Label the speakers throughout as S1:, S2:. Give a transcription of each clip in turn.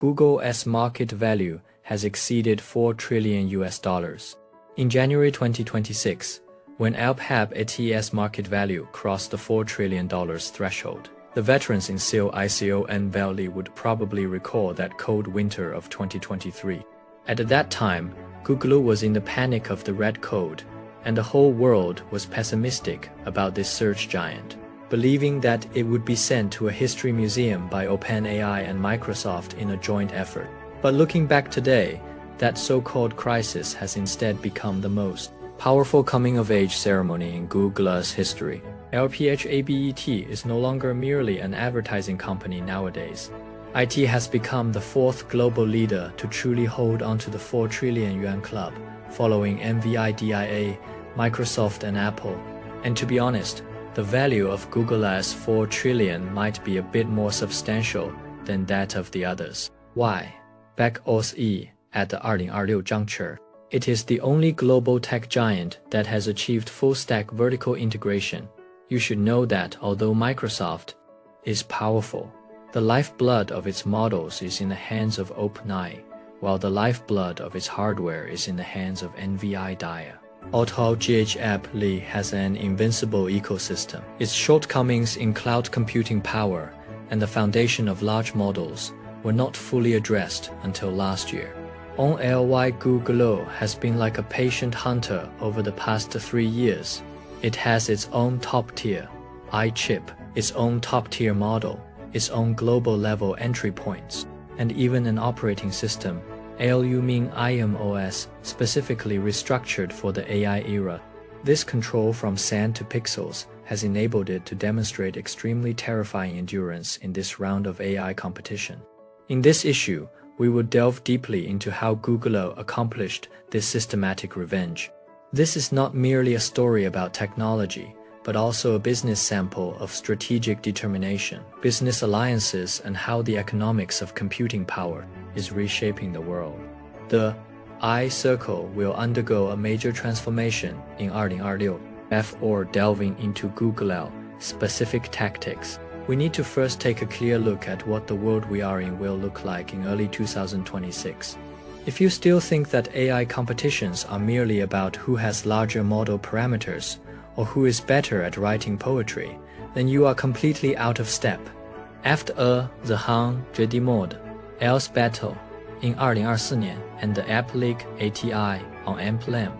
S1: Google's market value has exceeded $4 trillion. In January 2026, when Alphabet's market value crossed the $4 trillion threshold, the veterans in Silicon Valley would probably recall that cold winter of 2023. At that time, Google was in the panic of the red code, and the whole world was pessimistic about this search giant, believing that it would be sent to a history museum by OpenAI and Microsoft in a joint effort. But looking back today, that so-called crisis has instead become the most powerful coming-of-age ceremony in Google's history. Alphabet is no longer merely an advertising company nowadays. IT has become the fourth global leader to truly hold onto the $4 trillion club, following Nvidia, Microsoft and Apple. And to be honest, the value of Google's $4 trillion might be a bit more substantial than that of the others. Why? Back at the 2026 juncture, it is the only global tech giant that has achieved full-stack vertical integration. You should know that although Microsoft is powerful, the lifeblood of its models is in the hands of OpenAI, while the lifeblood of its hardware is in the hands of Nvidia. Although GHAPLE has an invincible ecosystem, its shortcomings in cloud computing power and the foundation of large models were not fully addressed until last year. OnLY Google has been like a patient hunter over the past 3 years. It has its own top-tier AI chip, its own top-tier model, its own global-level entry points, and even an operating system, Aluminium OS, specifically restructured for the AI era. This control from sand to pixels has enabled it to demonstrate extremely terrifying endurance in this round of AI competition. In this issue, we will delve deeply into how Google accomplished this systematic revenge. This is not merely a story about technology, but also a business sample of strategic determination, business alliances, and how the economics of computing power is reshaping the world. The AI circle will undergo a major transformation in 2026. Before delving into Google's specific tactics, we need to first take a clear look at what the world we are in will look like in early 2026. If you still think that AI competitions are merely about who has larger model parameters, or who is better at writing poetry, then you are completely out of step. After the 100 mode else battle in 2024 and the App League ATI on Emblem,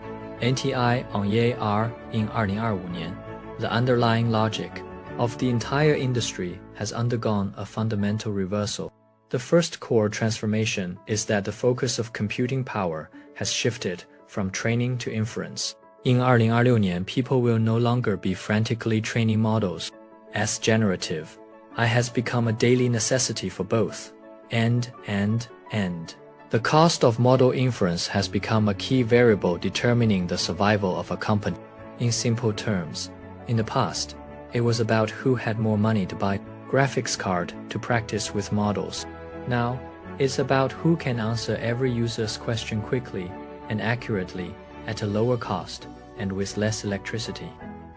S1: ATI on EAR in 2025, the underlying logic of the entire industry has undergone a fundamental reversal. The first core transformation is that the focus of computing power has shifted from training to inference. In 2026, people will no longer be frantically training models. As generative AI has become a daily necessity for both. And. The cost of model inference has become a key variable determining the survival of a company. In simple terms, in the past, it was about who had more money to buy graphics card to practice with models. Now, it's about who can answer every user's question quickly and accurately at a lower cost and with less electricity.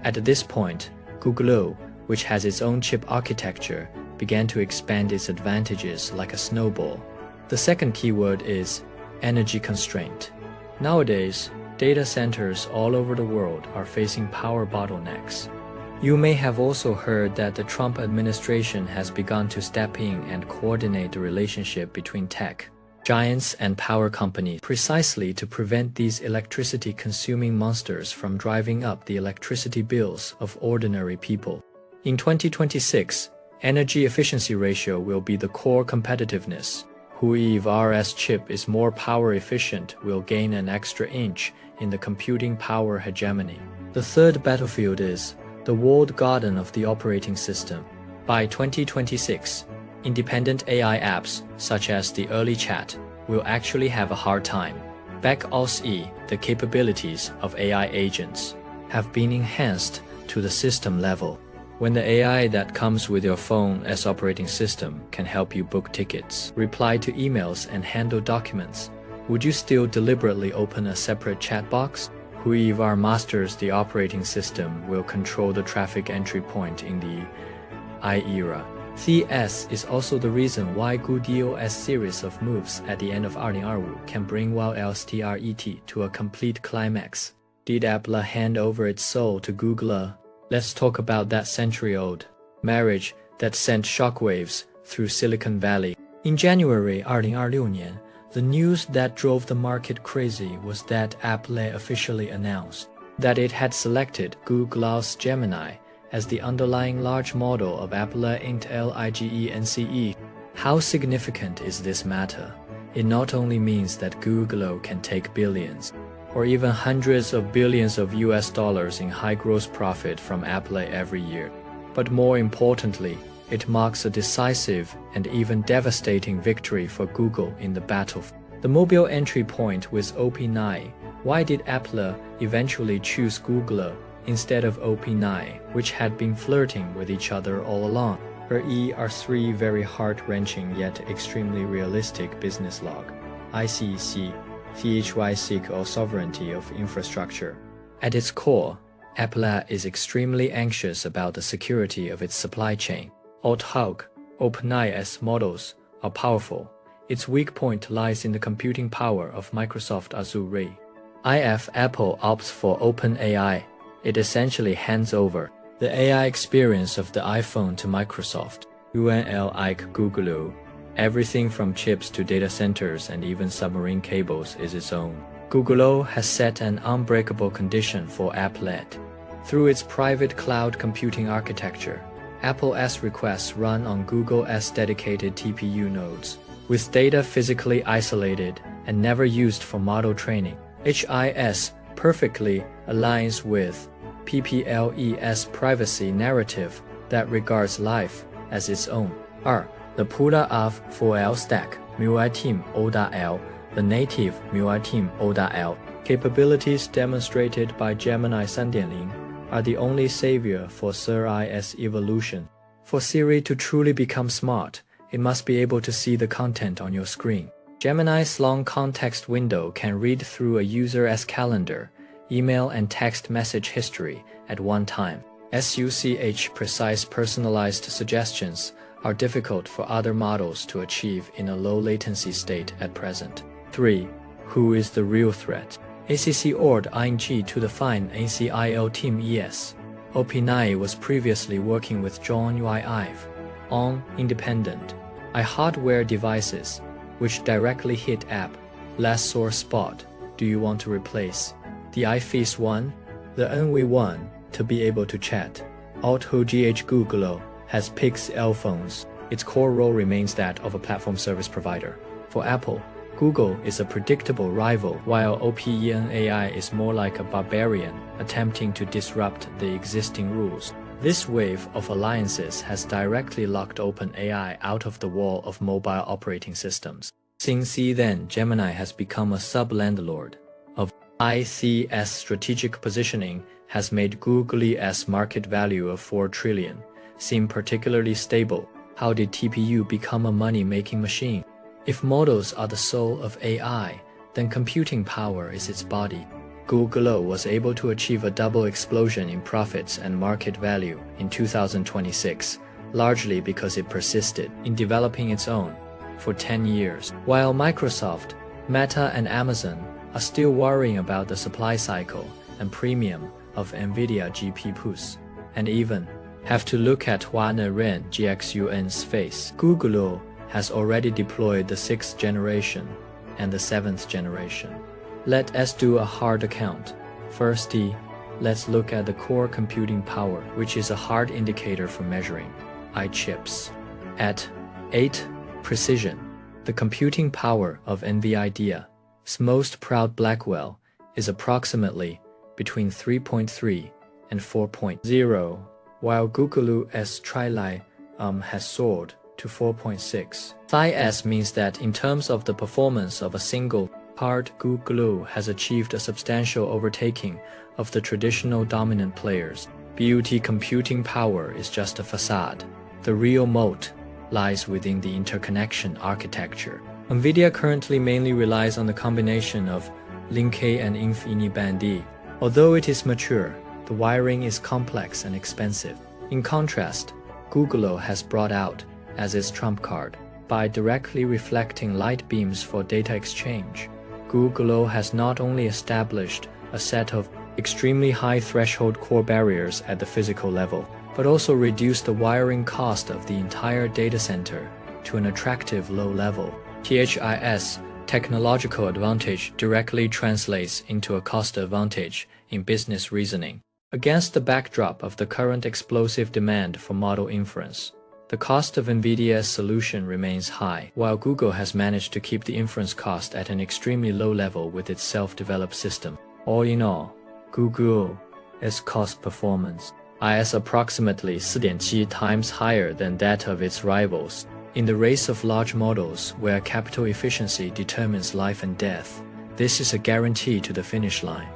S1: At this point, Google, which has its own chip architecture, began to expand its advantages like a snowball. The second keyword is energy constraint. Nowadays, data centers all over the world are facing power bottlenecks. You may have also heard that the Trump administration has begun to step in and coordinate the relationship between tech giants and power companies precisely to prevent these electricity-consuming monsters from driving up the electricity bills of ordinary people. In 2026, energy efficiency ratio will be the core competitiveness. Whoever's chip is more power efficient will gain an extra inch in the computing power hegemony. The third battlefield is the walled garden of the operating system. By 2026, independent AI apps, such as the early chat, will actually have a hard time. The capabilities of AI agents have been enhanced to the system level. When the AI that comes with your phone as operating system can help you book tickets, reply to emails, and handle documents, would you still deliberately open a separate chat box? Whoever masters the operating system will control the traffic entry point in the AI era. CS is also the reason why Google's series of moves at the end of 2025 can bring Wild's threat to a complete climax. Did Apple hand over its soul to Google? Let's talk about that century-old marriage that sent shockwaves through Silicon Valley. In January 2026, the news that drove the market crazy was that Apple officially announced that it had selected Google's Gemini as the underlying large model of Apple Intel IGE. How significant is this matter? It not only means that Google can take billions or even hundreds of billions of US dollars in high gross profit from Apple every year, but more importantly, it marks a decisive and even devastating victory for Google in the battle. The mobile entry point with OpenAI. Why did Apple eventually choose Google instead of OpenAI, which had been flirting with each other all along? Here are three very heart-wrenching yet extremely realistic business log. ICEC, THY or sovereignty of infrastructure. At its core, Apple is extremely anxious about the security of its supply chain. Although OpenAI's models are powerful, its weak point lies in the computing power of Microsoft Azure. If Apple opts for OpenAI, it essentially hands over the AI experience of the iPhone to Microsoft. Unlike Google, everything from chips to data centers and even submarine cables is its own. Google has set an unbreakable condition for Apple. Through its private cloud computing architecture, Apple's requests run on Google's dedicated TPU nodes, with data physically isolated and never used for model training. HIS perfectly aligns with PPLE's privacy narrative that regards life as its own. The pull of full stack Milestone O.L, the native Milestone O.L capabilities demonstrated by Gemini 3.0 are the only savior for Siri's evolution. For Siri to truly become smart, it must be able to see the content on your screen. Gemini's long context window can read through a user's calendar, email and text message history at one time. Precise personalized suggestions are difficult for other models to achieve in a low-latency state at present. 3. Who is the real threat? ACC ORD ING to define ACIL Team ES. OpenAI was previously working with John Ive on independent hardware devices, which directly hit app. Last sore spot. Do you want to replace the iFace one, the NV1, to be able to chat? Although Google has Pixel phones, its core role remains that of a platform service provider. For Apple, Google is a predictable rival, while OpenAI is more like a barbarian attempting to disrupt the existing rules. This wave of alliances has directly locked OpenAI out of the wall of mobile operating systems. Since then, Gemini has become a sub-landlord of IC's strategic positioning has made Google's market value of $4 trillion seem particularly stable. How did TPU become a money-making machine? If models are the soul of AI, then computing power is its body. Google was able to achieve a double explosion in profits and market value in 2026, largely because it persisted in developing its own for 10 years. While Microsoft, Meta and Amazon are still worrying about the supply cycle and premium of Nvidia GPUs, and even have to look at Huana Ren GXUN's face. Google has already deployed the 6th generation and the 7th generation. Let us do a hard account. Firstly, let's look at the core computing power, which is a hard indicator for measuring chips. At 8 precision, the computing power of Nvidia's most proud Blackwell is approximately between 3.3 and 4.0, while Google's Trillium has soared to 4.6. This means that in terms of the performance of a single card, Google has achieved a substantial overtaking of the traditional dominant players. Beauty computing power is just a facade. The real moat lies within the interconnection architecture. Nvidia currently mainly relies on the combination of Link-A and InfiniBand. Although it is mature, the wiring is complex and expensive. In contrast, Google has brought out as its trump card. By directly reflecting light beams for data exchange, Google has not only established a set of extremely high threshold core barriers at the physical level, but also reduced the wiring cost of the entire data center to an attractive low level. THIS technological advantage directly translates into a cost advantage in business reasoning. Against the backdrop of the current explosive demand for model inference, the cost of Nvidia's solution remains high, while Google has managed to keep the inference cost at an extremely low level with its self-developed system. All in all, Google's cost performance is approximately 4.7 times higher than that of its rivals. In the race of large models where capital efficiency determines life and death, this is a guarantee to the finish line.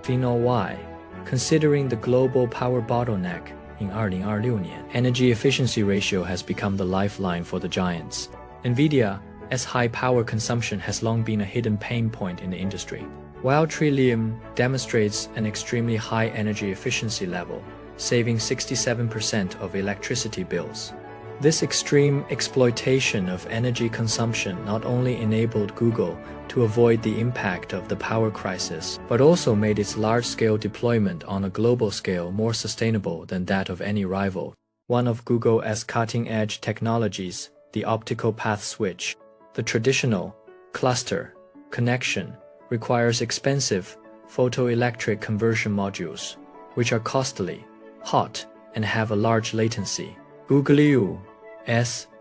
S1: Final Y. Considering the global power bottleneck in 2026, energy efficiency ratio has become the lifeline for the giants. Nvidia's high power consumption has long been a hidden pain point in the industry. While Trillium demonstrates an extremely high energy efficiency level, saving 67% of electricity bills. This extreme exploitation of energy consumption not only enabled Google to avoid the impact of the power crisis, but also made its large-scale deployment on a global scale more sustainable than that of any rival. One of Google's cutting-edge technologies, the optical path switch, the traditional cluster connection, requires expensive photoelectric conversion modules, which are costly, hot, and have a large latency. Google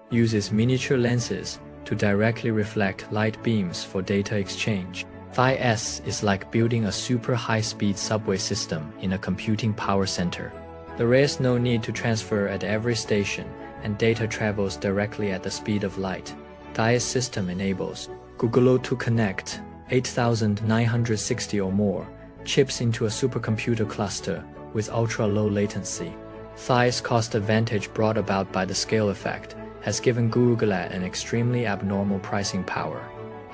S1: uses miniature lenses to directly reflect light beams for data exchange. THIS is like building a super high-speed subway system in a computing power center. There is no need to transfer at every station, and data travels directly at the speed of light. THIS system enables Google to connect 8,960 or more chips into a supercomputer cluster with ultra-low latency. THIS cost advantage brought about by the scale effect has given Google an extremely abnormal pricing power.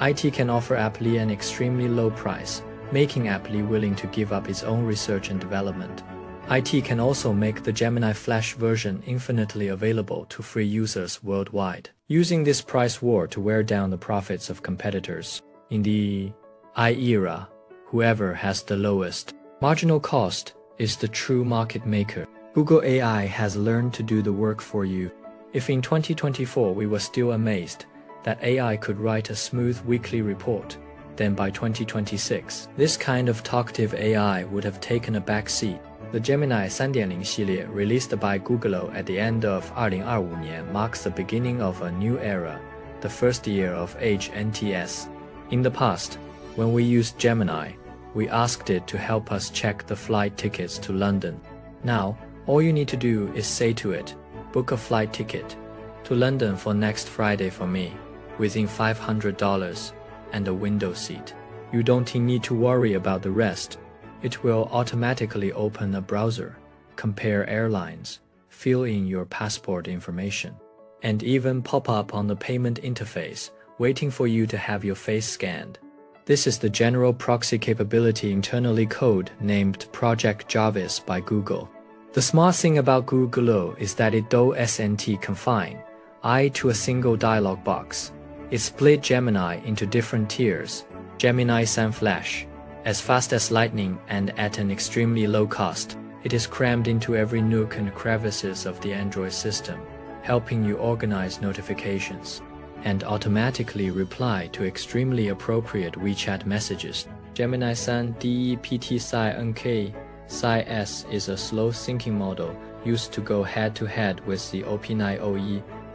S1: IT can offer Apple an extremely low price, making Apple willing to give up its own research and development. IT can also make the Gemini Flash version infinitely available to free users worldwide, using this price war to wear down the profits of competitors. In the AI era, whoever has the lowest marginal cost is the true market maker. Google AI has learned to do the work for you. If in 2024 we were still amazed that AI could write a smooth weekly report, then by 2026, this kind of talkative AI would have taken a back seat. The Gemini 3.0 系列 released by Google at the end of 2025 marks the beginning of a new era, the first year of HNTS. In the past, when we used Gemini, we asked it to help us check the flight tickets to London. Now, all you need to do is say to it, book a flight ticket to London for next Friday for me, within $500 and a window seat. You don't need to worry about the rest. It will automatically open a browser, compare airlines, fill in your passport information, and even pop up on the payment interface, waiting for you to have your face scanned. This is the general proxy capability internally code named Project Jarvis by Google. The smart thing about Google is that it doesn't confine AI to a single dialog box. It split Gemini into different tiers. Gemini 3 Flash, as fast as lightning and at an extremely low cost. It is crammed into every nook and crevices of the Android system, helping you organize notifications and automatically reply to extremely appropriate WeChat messages. Gemini 3 DEPT Psi-NK Psi-S is a slow-thinking model used to go head-to-head with the OpenAI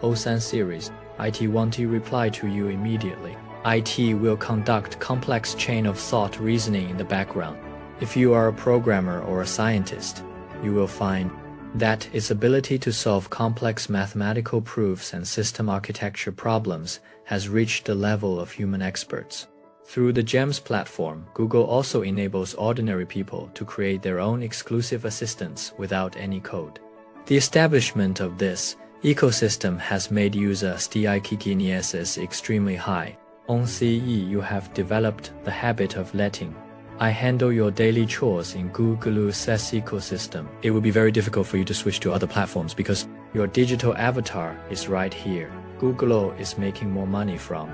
S1: O3 series. IT won't reply to you immediately. IT will conduct complex chain of thought reasoning in the background. If you are a programmer or a scientist, you will find that its ability to solve complex mathematical proofs and system architecture problems has reached the level of human experts. Through the GEMS platform, Google also enables ordinary people to create their own exclusive assistants without any code. The establishment of this ecosystem has made user stickiness extremely high. On CE, you have developed the habit of letting I handle your daily chores in Google's ecosystem. It will be very difficult for you to switch to other platforms because Your digital avatar is right here. Google is making more money from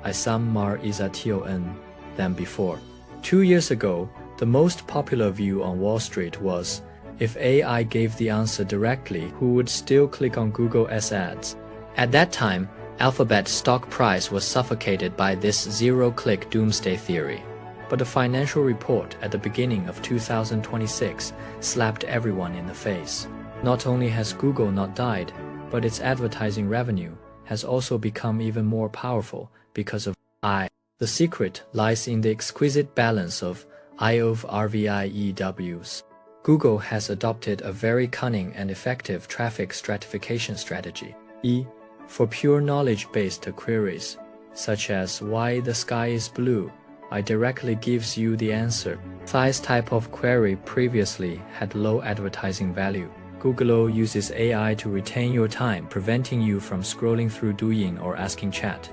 S1: ISAM than before. 2 years ago, the most popular view on Wall Street was, if AI gave the answer directly, who would still click on Google's ads? At that time, Alphabet's stock price was suffocated by this zero-click doomsday theory. But a financial report at the beginning of 2026 slapped everyone in the face. Not only has Google not died, but its advertising revenue has also become even more powerful because of AI. The secret lies in the exquisite balance of RVIEWs. Google has adopted a very cunning and effective traffic stratification strategy. For pure knowledge-based queries, such as why the sky is blue, it directly gives you the answer. This type of query previously had low advertising value. Google uses AI to retain your time, preventing you from scrolling through Douyin or asking chat.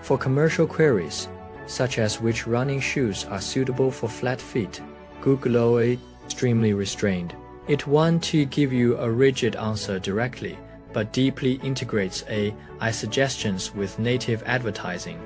S1: For commercial queries, such as which running shoes are suitable for flat feet, Google is extremely restrained. It wants to give you a rigid answer directly, but deeply integrates AI suggestions with native advertising.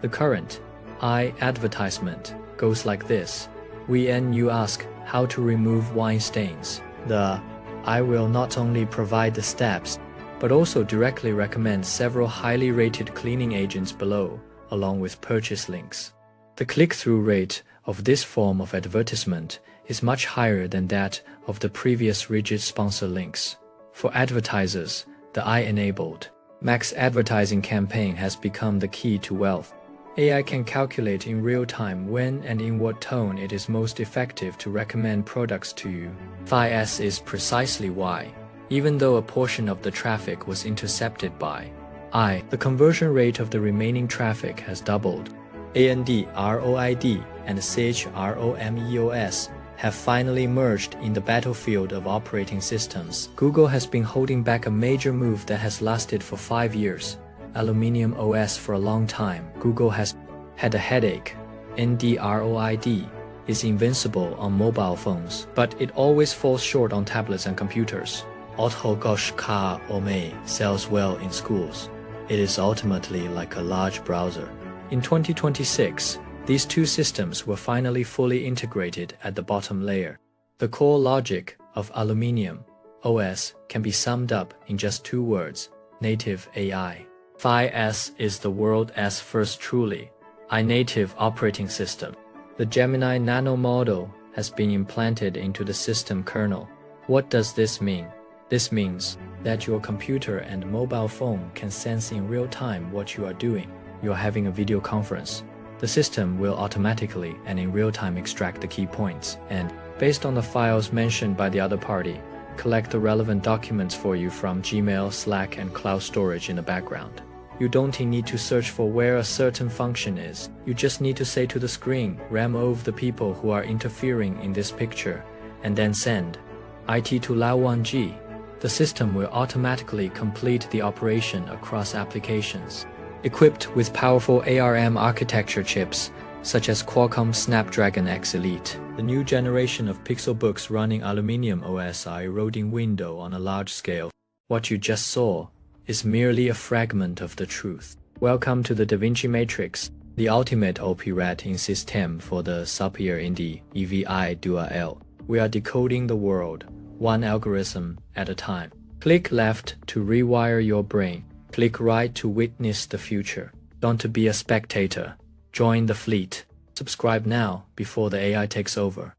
S1: The current AI advertisement goes like this. When you ask how to remove wine stains, the AI will not only provide the steps, but also directly recommend several highly rated cleaning agents below, along with purchase links. The click-through rate of this form of advertisement is much higher than that of the previous rigid sponsor links. For advertisers, the AI-enabled max advertising campaign has become the key to wealth. AI can calculate in real time when and in what tone it is most effective to recommend products to you. This is precisely why, even though a portion of the traffic was intercepted by AI, the conversion rate of the remaining traffic has doubled. Android and ChromeOS have finally merged in the battlefield of operating systems. Google has been holding back a major move that has lasted for 5 years. Aluminium OS for a long time. Google has had a headache. Android is invincible on mobile phones, but it always falls short on tablets and computers. Outperforming sells well in schools. It is ultimately like a large browser. In 2026, these two systems were finally fully integrated at the bottom layer. The core logic of Aluminium OS can be summed up in just 2 words: native AI. Phi-S is the world's first truly AI-native operating system. The Gemini Nano model has been implanted into the system kernel. What does this mean? This means that your computer and mobile phone can sense in real time what you are doing. You are having a video conference. The system will automatically and in real time extract the key points and, based on the files mentioned by the other party, collect the relevant documents for you from Gmail, Slack, and cloud storage in the background. You don't need to search for where a certain function is. You just need to say to the screen, remove the people who are interfering in this picture, and then send IT to Lao1G. The system will automatically complete the operation across applications. Equipped with powerful ARM architecture chips, such as Qualcomm Snapdragon X Elite, the new generation of Pixel books running Aluminium OS are eroding window on a large scale. What you just saw is merely a fragment of the truth. Welcome to the Da Vinci Matrix, the ultimate operating in system for the superior in the EVI dual. We are decoding the world, one algorithm at a time. Click left to rewire your brain. Click right to witness the future. Don't be a spectator. Join the fleet. Subscribe now before the AI takes over.